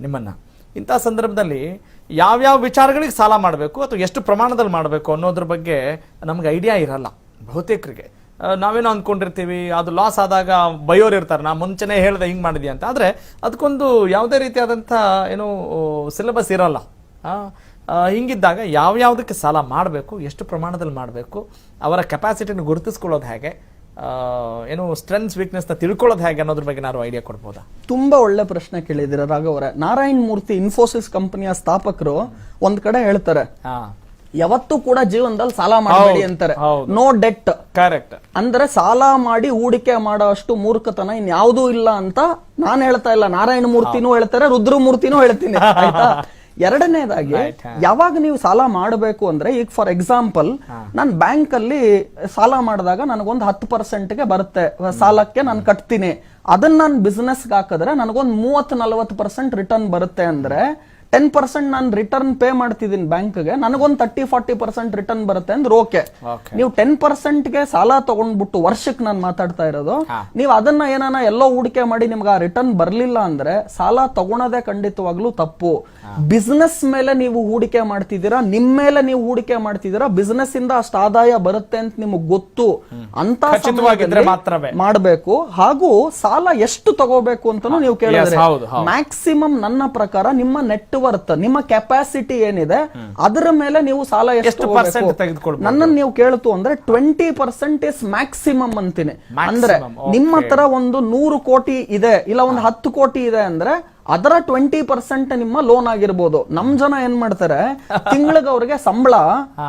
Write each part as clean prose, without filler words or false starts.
ನಿಮ್ಮನ್ನ ಇಂಥ ಸಂದರ್ಭದಲ್ಲಿ ಯಾವ್ಯಾವ ವಿಚಾರಗಳಿಗೆ ಸಾಲ ಮಾಡಬೇಕು ಅಥವಾ ಎಷ್ಟು ಪ್ರಮಾಣದಲ್ಲಿ ಮಾಡಬೇಕು ಅನ್ನೋದ್ರ ಬಗ್ಗೆ ನಮ್ಗೆ ಐಡಿಯಾ ಇರಲ್ಲ ಬಹುತೇಕರಿಗೆ. ನಾವೇನೋ ಅಂದ್ಕೊಂಡಿರ್ತೀವಿ, ಅದು ಲಾಸ್ ಆದಾಗ ಬಯೋರು ಇರ್ತಾರೆ, ನಾ ಮುಂಚೆನೇ ಹೇಳ್ದೆ ಹಿಂಗೆ ಮಾಡಿದ್ಯಾ ಅಂತ. ಆದರೆ ಅದಕ್ಕೊಂದು ಯಾವುದೇ ರೀತಿಯಾದಂಥ ಏನೋ ಸಿಲೆಬಸ್ ಇರಲ್ಲ. ಹಿಂಗಿದ್ದಾಗ ಯಾವ್ಯಾವುದಕ್ಕೆ ಸಾಲ ಮಾಡಬೇಕು, ಎಷ್ಟು ಪ್ರಮಾಣದಲ್ಲಿ ಮಾಡಬೇಕು, ಅವರ ಕೆಪಾಸಿಟಿನ ಗುರುತಿಸ್ಕೊಳ್ಳೋದು ಹೇಗೆ, ಏನು ಸ್ಟ್ರೆಂತ್ಸ್ ವೀಕ್ನೆಸ್ ನ ತಿಳ್ಕೊಳ್ಳೋದು ಹೇಗೆ ಅನ್ನೋದ್ರ ಬಗ್ಗೆ ನಾನು ಐಡಿಯಾ ಕೊಡ್ಬೋದಾ? ತುಂಬಾ ಒಳ್ಳೆ ಪ್ರಶ್ನೆ ಕೇಳಿದಿರ ರಾಘವರೇ. ನಾರಾಯಣ್ ಮೂರ್ತಿ ಇನ್ಫೋಸಿಸ್ ಕಂಪನಿಯ ಸ್ಥಾಪಕರು ಒಂದ್ ಕಡೆ ಹೇಳ್ತಾರೆ, ಯಾವತ್ತೂ ಕೂಡ ಜೀವನದಲ್ಲಿ ಸಾಲ ಮಾಡಬೇಡಿ ಅಂತಾರೆ. No debt. ಕರೆಕ್ಟ್. ಅಂದ್ರೆ ಸಾಲ ಮಾಡಿ ಹೂಡಿಕೆ ಮಾಡೋ ಅಷ್ಟು ಮೂರ್ಖತನ ಇನ್ಯಾವುದೂ ಇಲ್ಲ ಅಂತ ನಾನು ಹೇಳ್ತಾ ಇಲ್ಲ, ನಾರಾಯಣ ಮೂರ್ತಿನೂ ಹೇಳ್ತಾರೆ, ರುದ್ರಮೂರ್ತಿನೂ ಹೇಳ್ತೀನಿ. ಆಯ್ತಾ? ಎರಡನೇದಾಗಿ ಯಾವಾಗ ನೀವು ಸಾಲ ಮಾಡಬೇಕು ಅಂದ್ರೆ, ಈಗ ಫಾರ್ ಎಕ್ಸಾಂಪಲ್ ನಾನು ಬ್ಯಾಂಕ್ ಅಲ್ಲಿ ಸಾಲ ಮಾಡಿದಾಗ ನನಗೊಂದು 10%ಗೆ ಬರುತ್ತೆ ಸಾಲಕ್ಕೆ, ನಾನು ಕಟ್ತೀನಿ. ಅದನ್ನ ನಾನು ಬಿಸ್ನೆಸ್ ಹಾಕಿದ್ರೆ ನನಗೊಂದು 30-40% ರಿಟರ್ನ್ ಬರುತ್ತೆ. ಅಂದ್ರೆ 10% ನಾನು ರಿಟರ್ನ್ ಪೇ ಮಾಡ್ತಿದ್ದೀನಿ ಬ್ಯಾಂಕ್ಗೆ, ನನಗೊಂದು 30-40% ರಿಟರ್ನ್ ಬರುತ್ತೆ ಅಂದ್ರೆ ಓಕೆ. ನೀವು 10%ಗೆ ಸಾಲ ತಗೊಂಡ್ಬಿಟ್ಟು ವರ್ಷಕ್ಕೆ ನಾನು ಮಾತಾಡ್ತಾ ಇರೋದು, ನೀವು ಅದನ್ನ ಏನಾನ ಎಲ್ಲೋ ಹೂಡಿಕೆ ಮಾಡಿ ನಿಮ್ಗೆ ಆ ರಿಟರ್ನ್ ಬರ್ಲಿಲ್ಲ ಅಂದ್ರೆ ಸಾಲ ತಗೊಳೋದೇ ಖಂಡಿತವಾಗ್ಲೂ ತಪ್ಪು. ಬಿಸ್ನೆಸ್ ಮೇಲೆ ನೀವು ಹೂಡಿಕೆ ಮಾಡ್ತಿದ್ದೀರಾ, ನಿಮ್ಮ ಮೇಲೆ ನೀವು ಹೂಡಿಕೆ ಮಾಡ್ತಿದ್ದೀರಾ, ಬಿಸ್ನೆಸ್ ಇಂದ ಅಷ್ಟು ಆದಾಯ ಬರುತ್ತೆ ಅಂತ ನಿಮಗೆ ಗೊತ್ತು ಅಂತ ಮಾಡಬೇಕು. ಹಾಗೂ ಸಾಲ ಎಷ್ಟು ತಗೋಬೇಕು ಅಂತಾನು ನೀವು ಕೇಳಿದ್ರೆ, ಮ್ಯಾಕ್ಸಿಮಮ್ ನನ್ನ ಪ್ರಕಾರ ನಿಮ್ಮ ನೆಟ್ ವರ್ತ್, ನಿಮ್ಮ ಕೆಪಾಸಿಟಿ ಏನಿದೆ ಅದರ ಮೇಲೆ ನೀವು ಸಾಲ ಎಷ್ಟು ತೆಗೆದುಕೊಳ್ಳಬೇಕು. ನನ್ನನ್ನು ನೀವು ಕೇಳ್ತು ಅಂದ್ರೆ 20% ಇಸ್ ಮ್ಯಾಕ್ಸಿಮಮ್ ಅಂತೀನಿ. ಅಂದ್ರೆ ನಿಮ್ಮ ಹತ್ರ ಒಂದು 100 ಕೋಟಿ ಇದೆ, ಇಲ್ಲ ಒಂದು 10 ಕೋಟಿ ಇದೆ ಅಂದ್ರೆ ಅದರ 20% ನಿಮ್ಮ ಲೋನ್ ಆಗಿರ್ಬೋದು. ನಮ್ ಜನ ಏನ್ ಮಾಡ್ತಾರೆ, ತಿಂಗಳಿಗೆ ಅವ್ರಿಗೆ ಸಂಬಳ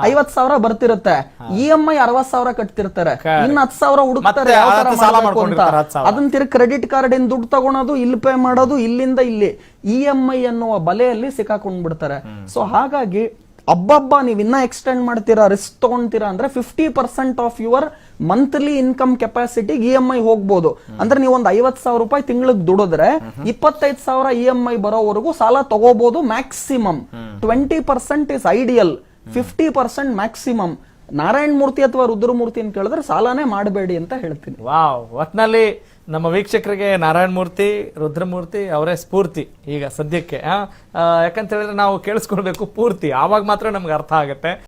50,000 ಬರ್ತಿರುತ್ತೆ, EMI 60,000 ಕಟ್ತಿರ್ತಾರೆ, ಇನ್ನು 10,000 ಹುಡುಕ್ತಾರೆ ಯಾವ ತರ ಮಾಡಬೇಕು ಅಂತ. ಅದನ್ನ ತಿರುಗಿ ಕ್ರೆಡಿಟ್ ಕಾರ್ಡ್ ಇಂದ ದುಡ್ಡು ತಗೊಳೋದು, ಇಲ್ಲಿ ಪೇ ಮಾಡೋದು, ಇಲ್ಲಿಂದ ಇಲ್ಲಿ EMI ಅನ್ನುವ ಬಲೆಯಲ್ಲಿ ಸಿಕ್ಕಾಕೊಂಡ್ ಬಿಡ್ತಾರೆ. ಸೊ ಹಾಗಾಗಿ ಹಬ್ಬ ನೀವ್ ಇನ್ನ ಎಕ್ಸ್ಟೆಂಡ್ ಮಾಡ್ತೀರಾ, ರಿಸ್ಕ್ ತಗೊಂತೀರಾ ಅಂದ್ರೆ 50% of your monthly income capacity EMI ಹೋಗ್ಬೋದು. ಅಂದ್ರೆ ನೀವು ಒಂದು 50,000 ರೂಪಾಯಿ ತಿಂಗಳಿಗೆ ದುಡಿದ್ರೆ 25,000 EMI ಬರೋವರೆಗೂ ಸಾಲ ತಗೋಬಹುದು maximum. 20% is ideal, 50% maximum. Narayana Murthy ಅಥವಾ ರುದ್ರಮೂರ್ತಿ ಅಂತ ಕೇಳಿದ್ರೆ ಸಾಲನೇ ಮಾಡಬೇಡಿ ಅಂತ ಹೇಳ್ತೀನಿ. ವಾವ್, ಒಟ್ನಲ್ಲಿ ನಮ್ಮ ವೀಕ್ಷಕರಿಗೆ ನಾರಾಯಣ ಮೂರ್ತಿ, ರುದ್ರಮೂರ್ತಿ ಅವರೇ ಸ್ಫೂರ್ತಿ ಈಗ ಸದ್ಯಕ್ಕೆ. ಯಾಕಂತ ಹೇಳಿದ್ರೆ ನಾವು ಕೇಳಿಸ್ಕೊಳ್ಬೇಕು ಪೂರ್ತಿ, ಆವಾಗ ಮಾತ್ರ ನಮ್ಗೆ ಅರ್ಥ ಆಗುತ್ತೆ.